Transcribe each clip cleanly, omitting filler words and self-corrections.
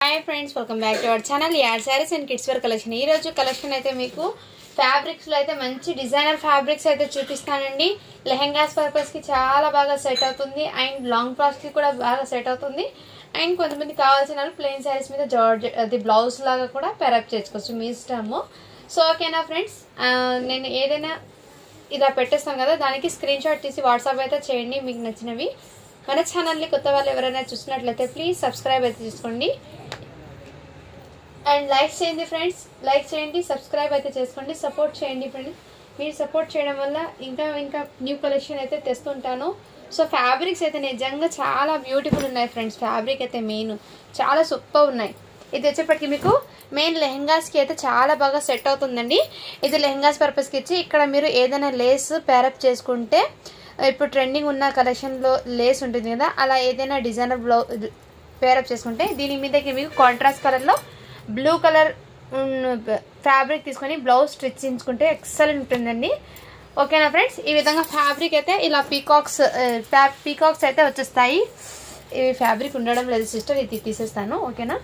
Hi friends welcome back to our channel यार sarees and kids wear collection ఈ రోజు collection అయితే మీకు ఫ్యాబ్రిక్స్ లో అయితే మంచి డిజైనర్ ఫ్యాబ్రిక్స్ అయితే చూపిస్తానండి లెహంగాస్ పర్పస్ కి చాలా బాగా సెట్ అవుతుంది అండ్ లాంగ్ ఫ్రాక్స్ కి కూడా బాగా సెట్ అవుతుంది అండ్ కొంతమంది కావాల్సిన ప్లెయిన్ సారీస్ మీద జార్జెట్ అది బ్లౌజ్ లాగా కూడా పేర్ అప్ చేసుకోవచ్చు మీ ఇష్టము సో ఓకేనా ఫ్రెండ్స్ నేను ఏదైనా ఇలా పెట్టేస్తాను కదా దానికి స్క్రీన్ షాట్ తీసి వాట్సాప్ అయితే చేయండి మీకు నచ్చినవి మన ఛానల్ ని కొత్త వాళ్ళు ఎవరైనా చూస్తున్నట్లయితే ప్లీజ్ సబ్స్క్రైబ్ అయితే చేసుకోండి అండ్ లైక్ చేయండి ఫ్రెండ్స్ లైక్ చేయండి సబ్స్క్రైబ్ అయితే చేసుకోండి సపోర్ట్ చేయండి ఫ్రెండ్స్ మీరు సపోర్ట్ చేయడం వల్ల ఇంకా న్యూ కలెక్షన్ అయితే తెస్తుంటాను సో ఫ్యాబ్రిక్స్ అయితే నిజంగా చాలా బ్యూటిఫుల్ ఉన్నాయి ఫ్రెండ్స్ ఫ్యాబ్రిక్ అయితే మెయిన్ చాలా సూపర్ ఉన్నాయి ఇది వచ్చేప్పటికి మీకు మెయిన్ లెహంగాస్ కి అయితే చాలా బాగా సెట్ అవుతుందండి ఇది లెహంగాస్ పర్పస్ కి ఇచ్చి ఇక్కడ మీరు ఏదైనా లేస్ పేరప్ చేసుకుంటే ఇప్పుడు ట్రెండింగ్ ఉన్న కలెక్షన్ లో లేస్ ఉంటుంది కదా అలా ఏదైనా డిజైనర్ బ్లౌజ్ పేరప్ చేసుకుంటే దీని మీదకి మీకు కాంట్రాస్ట్ కలర్ లో బ్లూ కలర్ ఫ్యాబ్రిక్ తీసుకొని బ్లౌజ్ స్టిచ్ చేయించుకుంటే ఎక్సలెంట్ ఉంటుందండి ఓకేనా ఫ్రెండ్స్ ఈ విధంగా ఫ్యాబ్రిక్ అయితే ఇలా పీకాక్స్ అయితే వచ్చేస్తాయి ఇవి ఫ్యాబ్రిక్ ఉండడం లేదు సిస్టర్ ఇది తీసేస్తాను ఓకేనా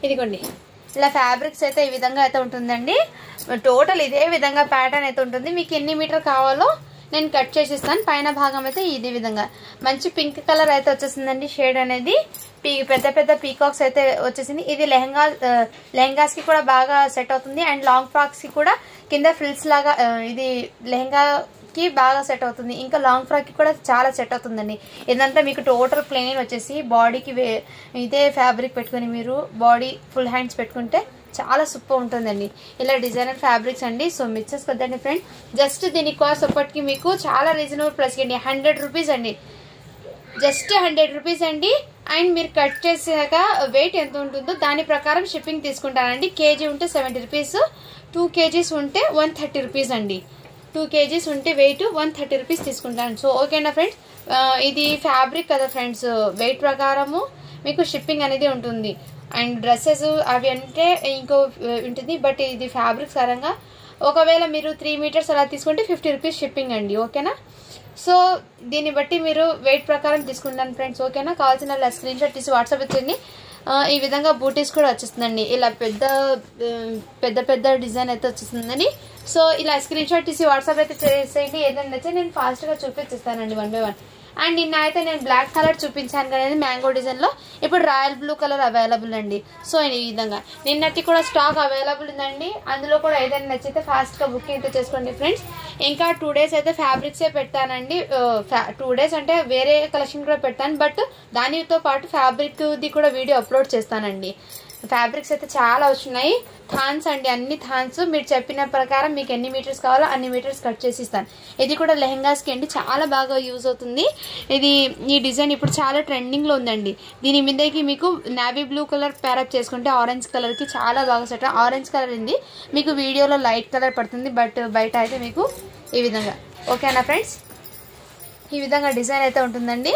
ఇదిగోండి ఇలా ఫ్యాబ్రిక్స్ అయితే ఈ విధంగా అయితే ఉంటుందండి టోటల్ ఇదే విధంగా ప్యాటర్న్ అయితే ఉంటుంది మీకు ఎన్ని మీటర్ కావాలో నేను కట్ చేసి ఇస్తాను పైన భాగం అయితే ఇదే విధంగా మంచి పింక్ కలర్ అయితే వచ్చేసిందండి షేడ్ అనేది పెద్ద పెద్ద పీకాక్స్ అయితే వచ్చేసింది ఇది లెహంగాస్ కి కూడా బాగా సెట్ అవుతుంది అండ్ లాంగ్ ఫ్రాక్స్ కి కూడా కింద ఫ్రిల్స్ లాగా ఇది లెహంగా కి బాగా సెట్ అవుతుంది ఇంకా లాంగ్ ఫ్రాక్ కి కూడా చాలా సెట్ అవుతుందండి ఇదంతా మీకు టోటల్ ప్లెయిన్ వచ్చేసి బాడీకి ఇదే ఫ్యాబ్రిక్ పెట్టుకుని మీరు బాడీ ఫుల్ హ్యాండ్స్ పెట్టుకుంటే చాలా సూపర్ ఉంటుందండి ఇలా డిజైనర్ ఫ్యాబ్రిక్స్ అండి సో మిక్సెస్ కదండి ఫ్రెండ్ జస్ట్ దీని కాస్ట్ అప్పటికి మీకు చాలా రీజనబుల్ ప్రైస్ అండి 100 రూపీస్ అండి జస్ట్ 100 రూపీస్ అండి అండ్ మీరు కట్ చేసాక వెయిట్ ఎంత ఉంటుందో దాని ప్రకారం షిప్పింగ్ తీసుకుంటానండి కేజీ ఉంటే 70 రూపీస్ 2 కేజీస్ ఉంటే 130 రూపీస్ అండి 2 కేజీస్ ఉంటే వెయిట్ 130 రూపీస్ తీసుకుంటాను సో ఓకేనా ఫ్రెండ్స్ ఇది ఫ్యాబ్రిక్ కదా ఫ్రెండ్స్ వెయిట్ ప్రకారము మీకు షిప్పింగ్ అనేది ఉంటుంది అండ్ డ్రెస్సెస్ అవి అంటే ఇంకో ఉంటుంది బట్ ఇది ఫ్యాబ్రిక్ పరంగా ఒకవేళ మీరు 3 మీటర్స్ అలా తీసుకుంటే 50 రూపీస్ షిప్పింగ్ అండి ఓకేనా సో దీన్ని బట్టి మీరు వెయిట్ ప్రకారం తీసుకుంటాను ఫ్రెండ్స్ ఓకేనా కావాల్సిన స్క్రీన్ షాట్ తీసి వాట్సాప్ ఇచ్చేయండి ఈ విధంగా బూటీస్ కూడా వచ్చేస్తుందండి ఇలా పెద్ద డిజైన్ అయితే వచ్చేస్తుందండి సో ఇలా స్క్రీన్ షాట్ తీసి వాట్సాప్ అయితే చేసేయండి ఏదైనా నచ్చితే నేను ఫాస్ట్ గా చూపించేస్తానండి 1 by 1 అండ్ నిన్న అయితే నేను బ్లాక్ కలర్ చూపించాను కదా మ్యాంగో డిజైన్ లో ఇప్పుడు రాయల్ బ్లూ కలర్ అవైలబుల్ అండి సో ఈ విధంగా నిన్నటి కూడా స్టాక్ అవైలబుల్ ఉందండి అందులో కూడా ఏదైనా నచ్చితే ఫాస్ట్ గా బుకింగ్ అయితే చేసుకోండి ఫ్రెండ్స్ ఇంకా 2 డేస్ అయితే ఫ్యాబ్రిక్సే పెడతానండి 2 డేస్ అంటే వేరే కలెక్షన్ కూడా పెడతాను బట్ దానితో పాటు ఫ్యాబ్రిక్ ది కూడా వీడియో అప్లోడ్ చేస్తానండి ఫ్యాబ్రిక్స్ అయితే చాలా వచ్చినాయి థాన్స్ అండి అన్ని థాన్స్ మీరు చెప్పిన ప్రకారం మీకు ఎన్ని మీటర్స్ కావాలో అన్ని మీటర్స్ కట్ చేసి ఇస్తాను ఇది కూడా లెహంగాస్ కి అండి చాలా బాగా యూజ్ అవుతుంది ఈ డిజైన్ ఇప్పుడు చాలా ట్రెండింగ్ లో ఉందండి దీని మీదకి మీకు నావీ బ్లూ కలర్ పేరప్ చేసుకుంటే ఆరెంజ్ కలర్ కి చాలా బాగా సెట్ ఆరెంజ్ కలర్ ఉంది మీకు వీడియోలో లైట్ కలర్ పడుతుంది బట్ బయట అయితే మీకు ఈ విధంగా ఓకేనా ఫ్రెండ్స్ ఈ విధంగా డిజైన్ అయితే ఉంటుందండి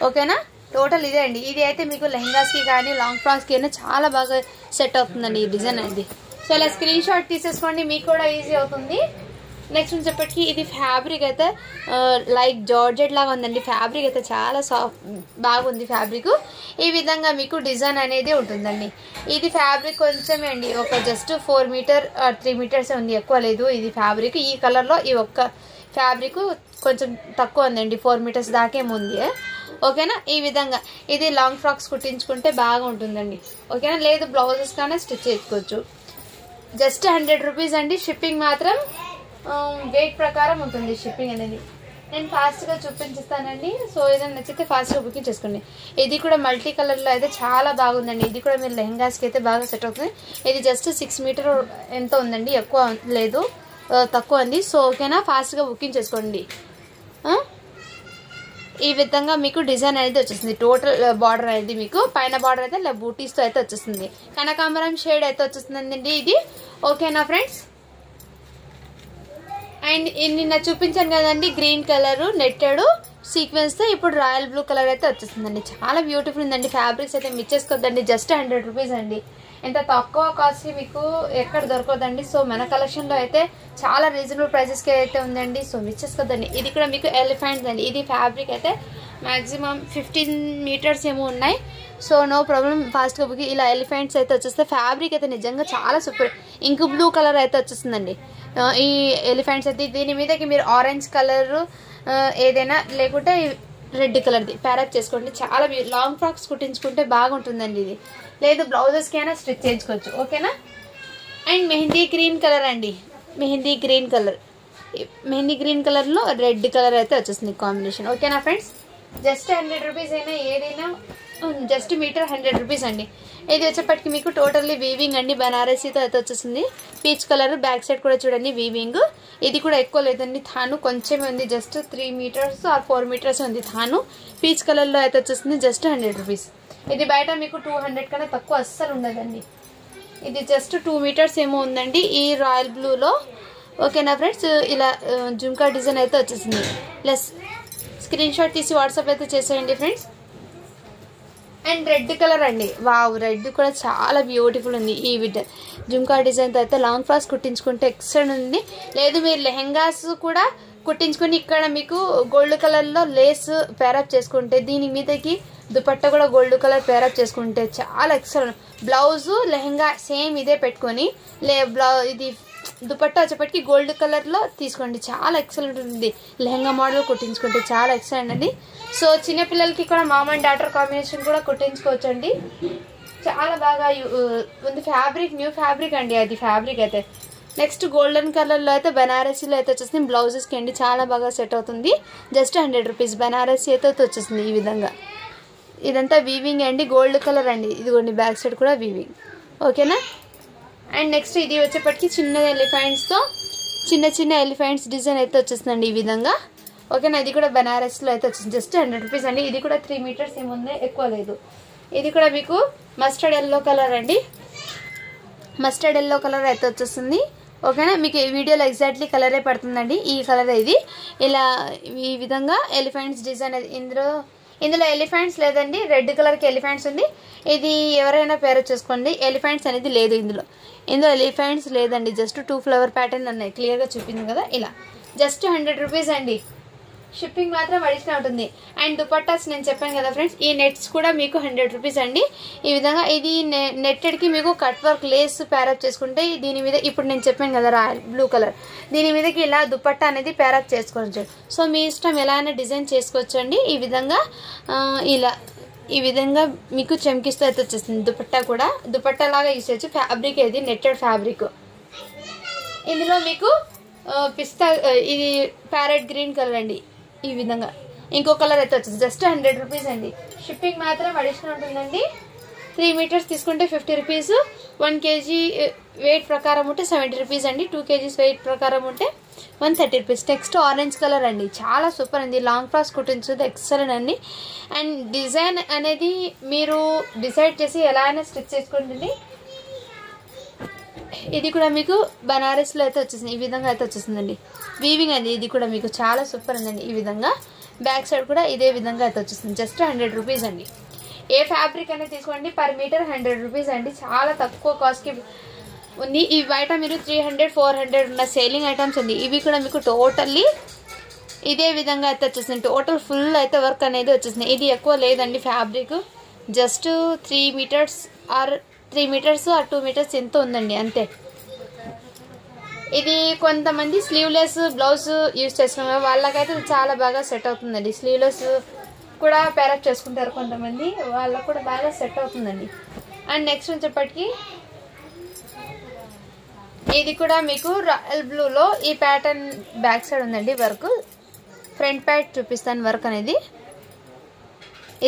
ఓకేనా టోటల్ ఇదే అండి ఇది అయితే మీకు లెహంగాస్ కి కానీ లాంగ్ ఫ్రాక్స్ కి చాలా బాగా సెట్ అవుతుందండి ఈ డిజైన్ అనేది సో ఇలా స్క్రీన్ షాట్ తీసేసుకోండి మీకు కూడా ఈజీ అవుతుంది నెక్స్ట్ వచ్చేప్పటికి ఇది ఫ్యాబ్రిక్ అయితే లైక్ జార్జెట్ లాగా ఉందండి ఫ్యాబ్రిక్ అయితే చాలా బాగుంది ఫ్యాబ్రిక్ ఈ విధంగా మీకు డిజైన్ అనేది ఉంటుందండి ఇది ఫ్యాబ్రిక్ కొంచెమే అండి ఒక జస్ట్ 4 మీటర్ 3 మీటర్స్ ఉంది ఎక్కువ లేదు ఇది ఫ్యాబ్రిక్ ఈ కలర్ లో ఈ ఒక్క ఫ్యాబ్రిక్ కొంచెం తక్కువ ఉందండి 4 మీటర్స్ దాకేముంది ఓకేనా ఈ విధంగా ఇది లాంగ్ ఫ్రాక్స్ కుట్టించుకుంటే బాగా ఉంటుందండి ఓకేనా లేదు బ్లౌజెస్ కానీ స్టిచ్ చేసుకోవచ్చు జస్ట్ 100 రూపీస్ అండి షిప్పింగ్ మాత్రం వెయిట్ ప్రకారం ఉంటుంది షిప్పింగ్ అనేది నేను ఫాస్ట్ గా చూపించేస్తానండి సో ఏదైనా నచ్చితే ఫాస్ట్ గా బుకింగ్ చేసుకోండి ఇది కూడా మల్టీ కలర్ లో అయితే చాలా బాగుందండి ఇది కూడా మీరు లెహంగాస్ కి అయితే బాగా సెట్ అవుతుంది ఇది జస్ట్ 6 మీటర్ ఎంత ఉందండి ఎక్కువ లేదు తక్కువ ఉంది సో ఓకేనా ఫాస్ట్ గా బుకింగ్ చేసుకోండి ఈ విధంగా మీకు డిజైన్ అనేది వచ్చేస్తుంది టోటల్ బార్డర్ అనేది మీకు పైన బార్డర్ అయితే ఇలా బూటీస్ తో అయితే వచ్చేస్తుంది కనకాంబరం షేడ్ అయితే వచ్చేస్తుందండి ఇది ఓకేనా ఫ్రెండ్స్ అండ్ నిన్న చూపించాను కదండి గ్రీన్ కలర్ నెట్టెడ్ సీక్వెన్స్ తో ఇప్పుడు రాయల్ బ్లూ కలర్ అయితే వచ్చేస్తుందండి చాలా బ్యూటిఫుల్ ఉందండి ఫ్యాబ్రిక్స్ అయితే మిస్ చేసుకోవద్దండి జస్ట్ 100 రూపీస్ అండి ఇంత తక్కువ కాస్ట్ మీకు ఎక్కడ దొరకదండి సో మన కలెక్షన్ లో అయితే చాలా రీజనబుల్ ప్రైసెస్ కి అయితే ఉందండి సో మిస్ చేసుకోవద్దండి ఇది కూడా మీకు ఎలిఫెంట్ అండి ఇది ఫ్యాబ్రిక్ అయితే మాక్సిమం 15 మీటర్స్ ఏమో ఉన్నాయి సో నో ప్రాబ్లం, ఫాస్ట్గా బుక్. ఇలా ఎలిఫెంట్స్ అయితే వచ్చేస్తే ఫ్యాబ్రిక్ అయితే నిజంగా చాలా సూపర్. ఇంక్ బ్లూ కలర్ అయితే వచ్చేస్తుందండి ఈ ఎలిఫెంట్స్ అయితే. దీని మీదకి మీరు ఆరెంజ్ కలర్ ఏదైనా లేకుంటే రెడ్ కలర్ది ప్యారప్ చేసుకోండి. చాలా లాంగ్ ఫ్రాక్స్ కుట్టించుకుంటే బాగుంటుందండి ఇది. లేదు బ్లౌజెస్కి అయినా స్టిచ్ చేయించుకోవచ్చు. ఓకేనా. అండ్ మెహందీ గ్రీన్ కలర్ అండి, మెహందీ గ్రీన్ కలర్లో రెడ్ కలర్ అయితే వచ్చేస్తుంది కాంబినేషన్. ఓకేనా ఫ్రెండ్స్. జస్ట్ 100 రూపీస్ అయినా ఏదైనా జస్ట్ మీటర్ 100 రూపీస్ అండి. ఇది వచ్చేప్పటికి మీకు టోటల్లీ వీవింగ్ అండి, బనారసీతో అయితే వచ్చేసింది. పీచ్ కలర్, బ్యాక్ సైడ్ కూడా చూడండి వీవింగ్. ఇది కూడా ఎక్కువ లేదండి, థాను కొంచెమే ఉంది, జస్ట్ 3 మీటర్స్ ఆర్ 4 మీటర్స్ ఉంది థాను. పీచ్ కలర్లో అయితే వచ్చేసింది, జస్ట్ 100 రూపీస్. ఇది బయట మీకు 200 కన్నా తక్కువ అస్సలు ఉండదండి. ఇది జస్ట్ 2 మీటర్స్ ఏమో ఉందండి ఈ రాయల్ బ్లూలో. ఓకేనా ఫ్రెండ్స్. ఇలా జుంకా డిజైన్ అయితే వచ్చేసింది. ప్లస్ స్క్రీన్ షాట్ తీసి వాట్సాప్ అయితే చేసేయండి ఫ్రెండ్స్. అండ్ రెడ్ కలర్ అండి, వావ్, రెడ్ కూడా చాలా బ్యూటిఫుల్ ఉంది. ఈ జుంకా డిజైన్తో అయితే లాంగ్ ఫ్రాక్స్ కుట్టించుకుంటే ఎక్సలెంట్ ఉంది. లేదు మీరు లెహెంగాస్ కూడా కుట్టించుకుని ఇక్కడ మీకు గోల్డ్ కలర్లో లేస్ పేరప్ చేసుకుంటే, దీని మీదకి దుపట్టా కూడా గోల్డ్ కలర్ పేరప్ చేసుకుంటే చాలా ఎక్సలెంట్. బ్లౌజు లెహెంగా సేమ్ ఇదే పెట్టుకొని ఇది దుపట్టా వచ్చేప్పటికి గోల్డ్ కలర్లో తీసుకోండి, చాలా ఎక్సలెంట్ ఉంది. లెహంగా మోడల్ కుట్టించుకుంటే చాలా ఎక్సలెంట్ అండి. సో చిన్నపిల్లలకి కూడా మామ్ అండ్ డాటర్ కాంబినేషన్ కూడా కుట్టించుకోవచ్చు అండి. చాలా బాగా ఉంది. ఫ్యాబ్రిక్ న్యూ ఫ్యాబ్రిక్ అండి అది ఫ్యాబ్రిక్ అయితే. నెక్స్ట్ గోల్డెన్ కలర్లో అయితే బనారసీలో అయితే వచ్చేసింది. బ్లౌజెస్కి అండి చాలా బాగా సెట్ అవుతుంది. జస్ట్ 100 రూపీస్ బనారసీ అయితే వచ్చేసింది ఈ విధంగా. ఇదంతా వీవింగ్ అండి, గోల్డ్ కలర్ అండి. ఇదిగోండి బ్యాక్ సైడ్ కూడా వీవింగ్. ఓకేనా. అండ్ నెక్స్ట్ ఇది వచ్చేప్పటికి చిన్న ఎలిఫెంట్స్ డిజైన్ అయితే వచ్చేస్తుందండి ఈ విధంగా. ఓకేనా. ఇది కూడా బనారస్లో అయితే వచ్చింది, జస్ట్ 100 రూపీస్ అండి. ఇది కూడా 3 మీటర్స్ ఏముంది, ఎక్కువ లేదు. ఇది కూడా మీకు మస్టర్డ్ ఎల్లో కలర్ అండి, మస్టర్డ్ ఎల్లో కలర్ అయితే వచ్చేస్తుంది. ఓకేనా. మీకు ఈ వీడియోలో ఎగ్జాక్ట్లీ కలరే పడుతుందండి, ఈ కలర్ ఇది. ఇలా ఈ విధంగా ఎలిఫెంట్స్ డిజైన్. ఇందులో ఎలిఫెంట్స్ లేదండి, రెడ్ కలర్కి ఎలిఫెంట్స్ ఉంది. ఇది ఎవరైనా పేరు చేసుకోండి. ఎలిఫెంట్స్ అనేది లేదు ఇందులో ఎలిఫెంట్స్ లేదండి, జస్ట్ 2 ఫ్లవర్ ప్యాటర్న్ ఉన్నాయి, క్లియర్గా చూపింది కదా. ఇలా జస్ట్ 100 రూపీస్ అండి. షిప్పింగ్ మాత్రం అడిషనల్ ఉంటుంది. అండ్ దుపట్టాస్ నేను చెప్పాను కదా ఫ్రెండ్స్, ఈ నెట్స్ కూడా మీకు 100 రూపీస్ అండి. ఈ విధంగా ఇది నెట్టెడ్కి మీకు కట్ వర్క్ లేస్ ప్యారప్ చేసుకుంటే దీని మీద ఇప్పుడు నేను చెప్పాను కదా రాయల్ బ్లూ కలర్, దీని మీదకి ఇలా దుపట్టా అనేది ప్యారప్ చేసుకోవచ్చు. సో మీ ఇష్టం ఎలా అయినా డిజైన్ చేసుకోవచ్చు అండి. ఈ విధంగా ఈ విధంగా మీకు చెమ్కిస్తూ అయితే వచ్చేస్తుంది. దుపట్టా కూడా దుపట్టా లాగా యూజ్ చేయొచ్చు. ఫ్యాబ్రిక్ ఇది నెట్టెడ్ ఫ్యాబ్రిక్. ఇందులో మీకు పిస్తా ఇది ప్యారెట్ గ్రీన్ కలర్ అండి. ఈ విధంగా ఇంకో కలర్ అయితే వచ్చింది, జస్ట్ 100 రూపీస్ అండి. షిప్పింగ్ మాత్రం అడిషనల్ ఉంటుందండి. 3 మీటర్స్ తీసుకుంటే 50 రూపీస్, 1 కేజీ వెయిట్ ప్రకారం ఉంటే 70 రూపీస్ అండి, 2 కేజీస్ వెయిట్ ప్రకారం ఉంటే 130 రూపీస్. నెక్స్ట్ ఆరెంజ్ కలర్ అండి, చాలా సూపర్ అండి. లాంగ్ ఫ్రాక్స్ కుట్టించుకుంటే ఎక్సలెంట్ అండి. అండ్ డిజైన్ అనేది మీరు డిసైడ్ చేసి ఎలా అయినా స్టిచ్ చేసుకోండి. ఇది కూడా మీకు బనారస్లో అయితే వచ్చేసింది, ఈ విధంగా అయితే వచ్చేసిందండి. వీవింగ్ అండి, ఇది కూడా మీకు చాలా సూపర్ ఉందండి. ఈ విధంగా బ్యాక్ సైడ్ కూడా ఇదే విధంగా అయితే వచ్చేసింది, జస్ట్ 100 రూపీస్ అండి. ఏ ఫ్యాబ్రిక్ అనేది తీసుకోండి, పర్ మీటర్ 100 రూపీస్ అండి. చాలా తక్కువ కాస్ట్కి ఉంది. ఈ బయట మీరు 300, 400 ఉన్న సేలింగ్ ఐటమ్స్ ఉంది. ఇవి కూడా మీకు టోటల్లీ ఇదే విధంగా అయితే వచ్చేసింది. టోటల్ ఫుల్ అయితే వర్క్ అనేది వచ్చేసింది. ఇది ఎక్కువ లేదండి fabric, just 3 metres or 2 metres ఎంత ఉందండి అంతే. ఇది కొంతమంది స్లీవ్లెస్ బ్లౌజ్ యూజ్ చేసుకునే వాళ్ళకైతే చాలా బాగా సెట్ అవుతుందండి. స్లీవ్లెస్ కూడా పేరప్ చేసుకుంటారు కొంతమంది, వాళ్ళకు కూడా బాగా సెట్ అవుతుందండి. అండ్ నెక్స్ట్ వచ్చేప్పటికి ఇది కూడా మీకు రాయల్ బ్లూలో ఈ ప్యాటర్న్ బ్యాక్ సైడ్ ఉందండి వర్క్. ఫ్రంట్ ప్యాట్ చూపిస్తాను వర్క్ అనేది.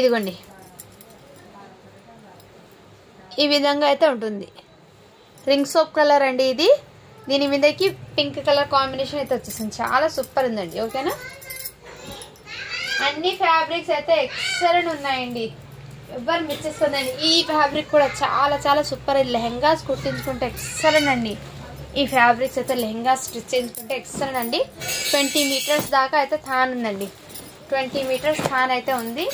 ఇదిగోండి ఈ విధంగా అయితే ఉంటుంది. రింగ్ సోప్ కలర్ అండి ఇది. దీని మీదకి పింక్ కలర్ కాంబినేషన్ అయితే వచ్చేసింది, చాలా సూపర్ ఉందండి. ఓకేనా. అన్ని ఫ్యాబ్రిక్స్ అయితే ఎక్సలెంట్ ఉన్నాయండి, ఎవరు మిస్ చేసుకోదండి. ఈ ఫ్యాబ్రిక్ కూడా చాలా చాలా సూపర్. లెహెంగాస్ కుట్టించుకుంటే ఎక్సలెంట్ అండి. ఈ ఫ్యాబ్రిక్స్ అయితే లెహెంగా స్టిచ్ చేయించుకుంటే ఎక్సలెంట్ అండి. 20 మీటర్స్ దాకా అయితే థాన్ ఉందండి, 20 మీటర్స్ థాన్ అయితే ఉంది.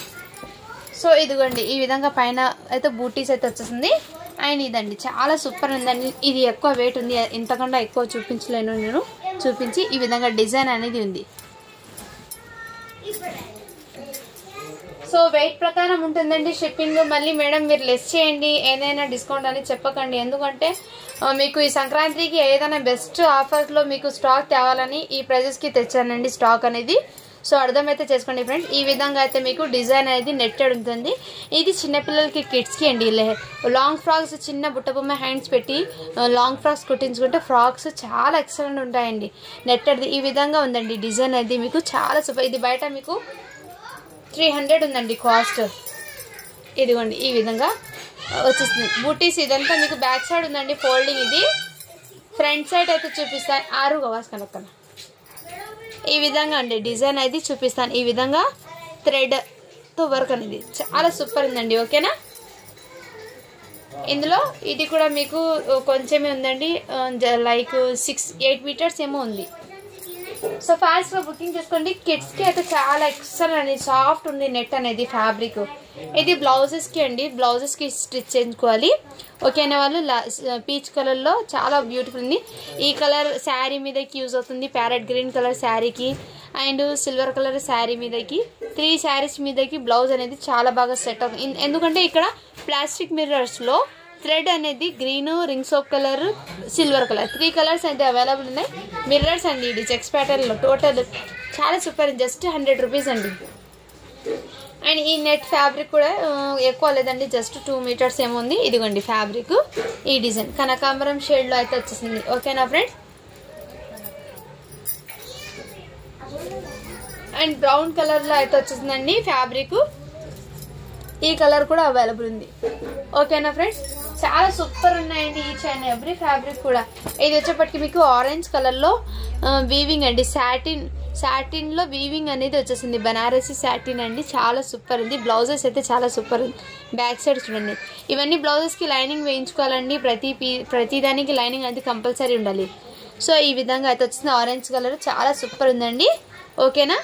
సో ఇదిగోండి ఈ విధంగా పైన అయితే బూటీస్ అయితే వచ్చేసింది. అండ్ ఇదండి చాలా సూపర్ ఉందండి. ఇది ఎక్కువ వెయిట్ ఉంది, ఇంతకన్నా ఎక్కువ చూపించలేను నేను. చూపించి ఈ విధంగా డిజైన్ అనేది ఉంది. సో వెయిట్ ప్రకారం ఉంటుందండి షిప్పింగ్. మళ్ళీ మేడం మీరు లెస్ చేయండి ఏదైనా డిస్కౌంట్ అని చెప్పకండి, ఎందుకంటే మీకు ఈ సంక్రాంతికి ఏదైనా బెస్ట్ ఆఫర్లో మీకు స్టాక్ తేవాలని ఈ ప్రైజెస్కి తెచ్చానండి స్టాక్ అనేది. సో అర్థమైతే చేసుకోండి ఫ్రెండ్స్. ఈ విధంగా అయితే మీకు డిజైన్ అనేది నెట్టెడ్ ఉంటుంది. ఇది చిన్నపిల్లలకి కిడ్స్కి అండి. లాంగ్ ఫ్రాక్స్ చిన్న బుట్టబొమ్మ హ్యాండ్స్ పెట్టి లాంగ్ ఫ్రాక్స్ కుట్టించుకుంటే ఫ్రాక్స్ చాలా ఎక్సలెంట్ ఉంటాయండి. నెట్టెడ్ది ఈ విధంగా ఉందండి డిజైన్ అనేది మీకు చాలా సూపర్. ఇది బయట మీకు 300 ఉందండి కాస్ట్. ఇదిగోండి ఈ విధంగా వచ్చేస్తుంది బూటీస్. ఇదంతా మీకు బ్యాక్ సైడ్ ఉందండి ఫోల్డింగ్. ఇది ఫ్రంట్ సైడ్ అయితే చూపిస్తాను. 6 గవాస్ కనుక ఈ విధంగా అండి డిజైన్ అయితే చూపిస్తాను. ఈ విధంగా థ్రెడ్తో వర్క్ అనేది చాలా సూపర్ ఉందండి. ఓకేనా. ఇందులో ఇది కూడా మీకు కొంచెమే ఉందండి, లైక్ 6-8 మీటర్స్ ఏమో ఉంది. సో ఫాస్ట్గా బుకింగ్ చేసుకోండి. కిడ్స్కి అయితే చాలా ఎక్సలెంట్ అండి, సాఫ్ట్ ఉంది నెట్ అనేది ఫ్యాబ్రిక్. ఇది బ్లౌజెస్కి అండి, బ్లౌజెస్కి స్టిచ్ చేయించుకోవాలి. ఓకేనా వాళ్ళు పీచ్ కలర్లో చాలా బ్యూటిఫుల్ ఉంది. ఈ కలర్ శారీ మీదకి యూజ్ అవుతుంది, ప్యారెట్ గ్రీన్ కలర్ శారీకి అండ్ సిల్వర్ కలర్ శారీ మీదకి 3 శారీస్ మీదకి బ్లౌజ్ అనేది చాలా బాగా సెట్ అవుతుంది. ఎందుకంటే ఇక్కడ ప్లాస్టిక్ మిర్రర్స్లో థ్రెడ్ అనేది green, ring soap colour, silver colour 3 colours అయితే అవైలబుల్ ఉన్నాయి. మిర్రర్స్ అండి ఇది చెక్స్ ప్యాటర్న్లో టోటల్ చాలా సూపర్. జస్ట్ 100 రూపీస్ అండి. అండ్ ఈ నెట్ ఫ్యాబ్రిక్ కూడా ఎక్కువ లేదండి, జస్ట్ 2 మీటర్స్ ఏముంది. ఇదిగోండి ఫ్యాబ్రిక్ ఈ డిజైన్ కనకాంబరం షేడ్లో అయితే వచ్చేసింది. ఓకేనా ఫ్రెండ్స్. అండ్ బ్రౌన్ కలర్లో అయితే వచ్చేసిందండి ఫ్యాబ్రిక్. ఈ కలర్ కూడా అవైలబుల్ ఉంది. ఓకేనా ఫ్రెండ్స్. చాలా సూపర్ ఉన్నాయండి ఈచ్ అండ్ ఎవ్రీ ఫ్యాబ్రిక్ కూడా. ఇది వచ్చేప్పటికి మీకు ఆరెంజ్ కలర్లో వీవింగ్ అండి, సాటిన్లో వీవింగ్ అనేది వచ్చేసింది. బనారసి సాటిన్ అండి, చాలా సూపర్ ఉంది. బ్లౌజెస్ అయితే చాలా సూపర్ ఉంది. బ్యాక్ సైడ్ చూడండి. ఇవన్నీ బ్లౌజెస్కి లైనింగ్ వేయించుకోవాలండి. ప్రతి దానికి లైనింగ్ అనేది కంపల్సరీ ఉండాలి. సో ఈ విధంగా అయితే వచ్చింది. ఆరెంజ్ కలర్ చాలా సూపర్ ఉందండి. ఓకేనా.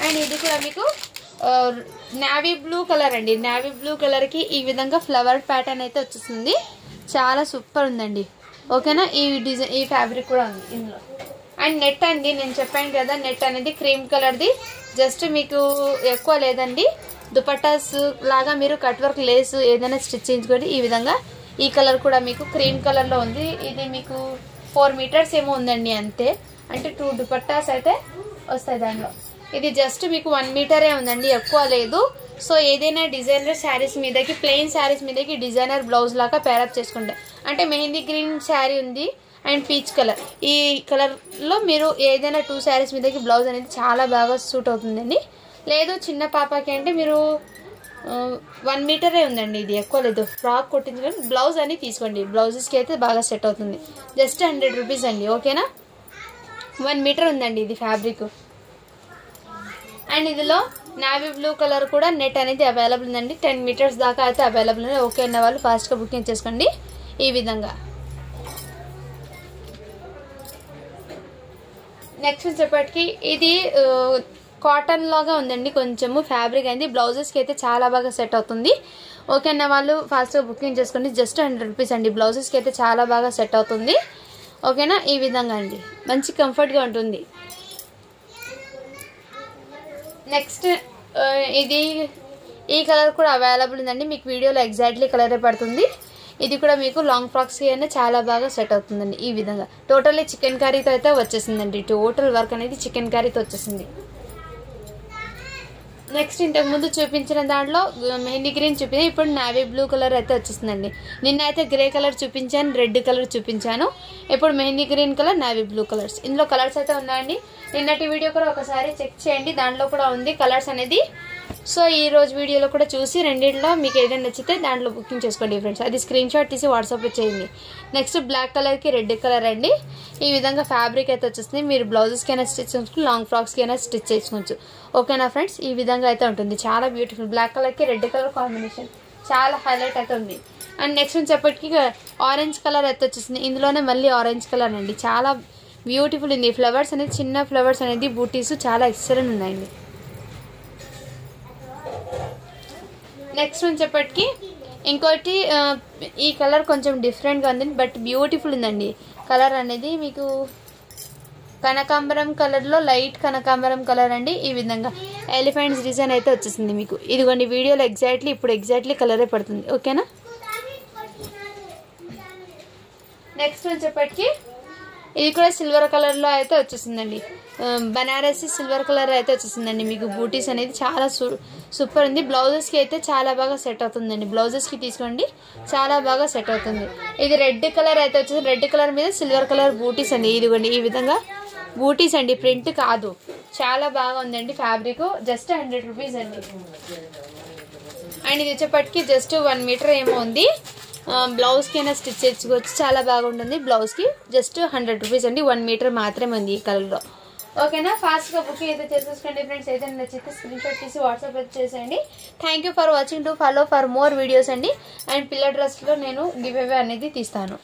అండ్ ఇది కూడా మీకు నావీ బ్లూ కలర్ అండి. నావీ బ్లూ కలర్కి ఈ విధంగా ఫ్లవర్ ప్యాటర్న్ అయితే వచ్చేసింది. చాలా సూపర్ ఉందండి. ఓకేనా. ఈ డిజైన్ ఈ ఫ్యాబ్రిక్ కూడా ఉంది ఇందులో. అండ్ నెట్ అండి నేను చెప్పాను కదా, నెట్ అనేది క్రీమ్ కలర్ది. జస్ట్ మీకు ఎక్కువ లేదండి, దుపట్టాస్ లాగా మీరు కట్ వర్క్ లేస్ ఏదైనా స్టిచ్ చేయించుకోండి. ఈ విధంగా ఈ కలర్ కూడా మీకు క్రీమ్ కలర్లో ఉంది. ఇది మీకు 4 మీటర్స్ ఏమో ఉందండి అంతే, అంటే 2 దుపట్టాస్ అయితే వస్తాయి దానిలో. ఇది జస్ట్ మీకు 1 మీటరే ఉందండి, ఎక్కువ లేదు. సో ఏదైనా డిజైనర్ శారీస్ మీదకి, ప్లెయిన్ శారీస్ మీదకి డిజైనర్ బ్లౌజ్ లాగా పేరప్ చేసుకుంటే, అంటే మెహందీ గ్రీన్ శారీ ఉంది అండ్ పీచ్ కలర్, ఈ కలర్లో మీరు ఏదైనా 2 శారీస్ మీదకి బ్లౌజ్ అనేది చాలా బాగా సూట్ అవుతుందండి. లేదు చిన్న పాపకి అంటే మీరు 1 మీటరే ఉందండి, ఇది ఎక్కువ లేదు. ఫ్రాక్ కొట్టించుకొని బ్లౌజ్ అని తీసుకోండి, బ్లౌజెస్కి అయితే బాగా సెట్ అవుతుంది. జస్ట్ 100 రూపీస్ అండి. ఓకేనా. 1 మీటర్ ఉందండి ఇది ఫ్యాబ్రిక్. అండ్ ఇందులో నావీ బ్లూ కలర్ కూడా నెట్ అనేది అవైలబుల్ ఉందండి. 10 మీటర్స్ దాకా అయితే అవైలబుల్ ఉంది. ఓకే అన్న వాళ్ళు ఫాస్ట్గా బుకింగ్ చేసుకోండి. ఈ విధంగా నెక్స్ట్ వచ్చేప్పటికి ఇది కాటన్ లాగా ఉందండి, కొంచెము ఫ్యాబ్రిక్ అయింది. బ్లౌజెస్కి అయితే చాలా బాగా సెట్ అవుతుంది. ఓకే అన్న వాళ్ళు ఫాస్ట్గా బుకింగ్ చేసుకోండి. జస్ట్ 100 రూపీస్ అండి. బ్లౌజెస్కి అయితే చాలా బాగా సెట్ అవుతుంది. ఓకేనా. ఈ విధంగా అండి మంచి కంఫర్ట్గా ఉంటుంది. నెక్స్ట్ ఇది ఈ కలర్ కూడా అవైలబుల్ ఉందండి. మీకు వీడియోలో ఎగ్జాక్ట్లీ కలరే పడుతుంది. ఇది కూడా మీకు లాంగ్ ఫ్రాక్స్కి అయినా చాలా బాగా సెట్ అవుతుందండి. ఈ విధంగా టోటల్లీ చికెన్ కర్రీతో అయితే వచ్చేసిందండి. టోటల్ వర్క్ అనేది చికెన్ కర్రీతో వచ్చేసింది. నెక్స్ట్ ఇంతకు ముందు చూపించిన దాంట్లో మెహందీ గ్రీన్ చూపించాను, ఇప్పుడు నావీ బ్లూ కలర్ అయితే వచ్చేసిందండి. నిన్న అయితే గ్రే కలర్ చూపించాను, రెడ్ కలర్ చూపించాను. ఇప్పుడు mehndi green colour, navy blue colours. ఇందులో కలర్స్ అయితే ఉన్నాయండి. నిన్నటి వీడియో కూడా ఒకసారి చెక్ చేయండి, దాంట్లో కూడా ఉంది కలర్స్ అనేది. సో ఈ రోజు వీడియోలో కూడా చూసి రెండింటిలో మీకు ఏదైనా నచ్చితే దాంట్లో బుకింగ్ చేసుకోండి ఫ్రెండ్స్. అది స్క్రీన్ షాట్ తీసి వాట్సాప్లో చేయండి. నెక్స్ట్ బ్లాక్ కలర్కి రెడ్ కలర్ అండి. ఈ విధంగా ఫ్యాబ్రిక్ అయితే వచ్చేస్తుంది. మీరు బ్లౌజెస్కి అయినా స్టిచ్ చేసుకోవచ్చు, లాంగ్ ఫ్రాక్స్కి అయినా స్టిచ్ చేసుకోవచ్చు. ఓకేనా ఫ్రెండ్స్. ఈ విధంగా అయితే ఉంటుంది. చాలా బ్యూటిఫుల్. బ్లాక్ కలర్కి రెడ్ కలర్ కాంబినేషన్ చాలా హైలైట్ అయితే ఉంది. అండ్ నెక్స్ట్ వచ్చేప్పటికి ఆరెంజ్ కలర్ అయితే వచ్చేసింది. ఇందులోనే మళ్ళీ ఆరెంజ్ కలర్ అండి, చాలా బ్యూటిఫుల్ ఉంది. ఫ్లవర్స్ అనేది చిన్న ఫ్లవర్స్ అనేది బూటీస్ చాలా ఎక్సలెంట్ ఉన్నాయండి. నెక్స్ట్ వచ్చేప్పటికి ఇంకోటి ఈ కలర్ కొంచెం డిఫరెంట్గా ఉంది, బట్ బ్యూటిఫుల్ ఉందండి. కలర్ అనేది మీకు కనకాంబరం కలర్లో లైట్ కనకాంబరం కలర్ అండి. ఈ విధంగా ఎలిఫెంట్స్ డిజైన్ అయితే వచ్చేసింది మీకు. ఇదిగోండి వీడియోలో ఎగ్జాక్ట్లీ కలరే పడుతుంది. ఓకేనా. నెక్స్ట్ వచ్చేప్పటికి ఇది కూడా సిల్వర్ కలర్లో అయితే వచ్చేసిందండి. బనారసి సిల్వర్ కలర్ అయితే వచ్చేసిందండి మీకు. బూటీస్ అనేది చాలా సూపర్ ఉంది. బ్లౌజెస్కి అయితే చాలా బాగా సెట్ అవుతుందండి. బ్లౌజెస్కి తీసుకోండి, చాలా బాగా సెట్ అవుతుంది. ఇది రెడ్ కలర్ అయితే వచ్చేసి రెడ్ కలర్ మీద సిల్వర్ కలర్ బూటీస్ అండి. ఇదిగోండి ఈ విధంగా బూటీస్ అండి, ప్రింట్ కాదు. చాలా బాగా ఉందండి ఫ్యాబ్రిక్. జస్ట్ 100 రూపీస్ అండి. అండ్ ఇది వచ్చేప్పటికి జస్ట్ 1 మీటర్ ఏమో ఉంది. బ్లౌజ్కి అయినా స్టిచ్ చేసుకోవచ్చు, చాలా బాగుంటుంది. బ్లౌజ్కి జస్ట్ 100 రూపీస్ అండి. 1 మీటర్ మాత్రమే ఉంది ఈ కలర్లో. ఓకేనా. ఫాస్ట్గా బుకింగ్ అయితే చేసేసుకోండి ఫ్రెండ్స్. ఏదైనా నచ్చితే స్క్రీన్ షాట్ తీసి వాట్సాప్ అయితే చేసేయండి. Thank you for watching. To follow for more videos అండి. అండ్ పిల్ల డ్రెస్లో నేను గివ్ అవే అనేది తీస్తాను.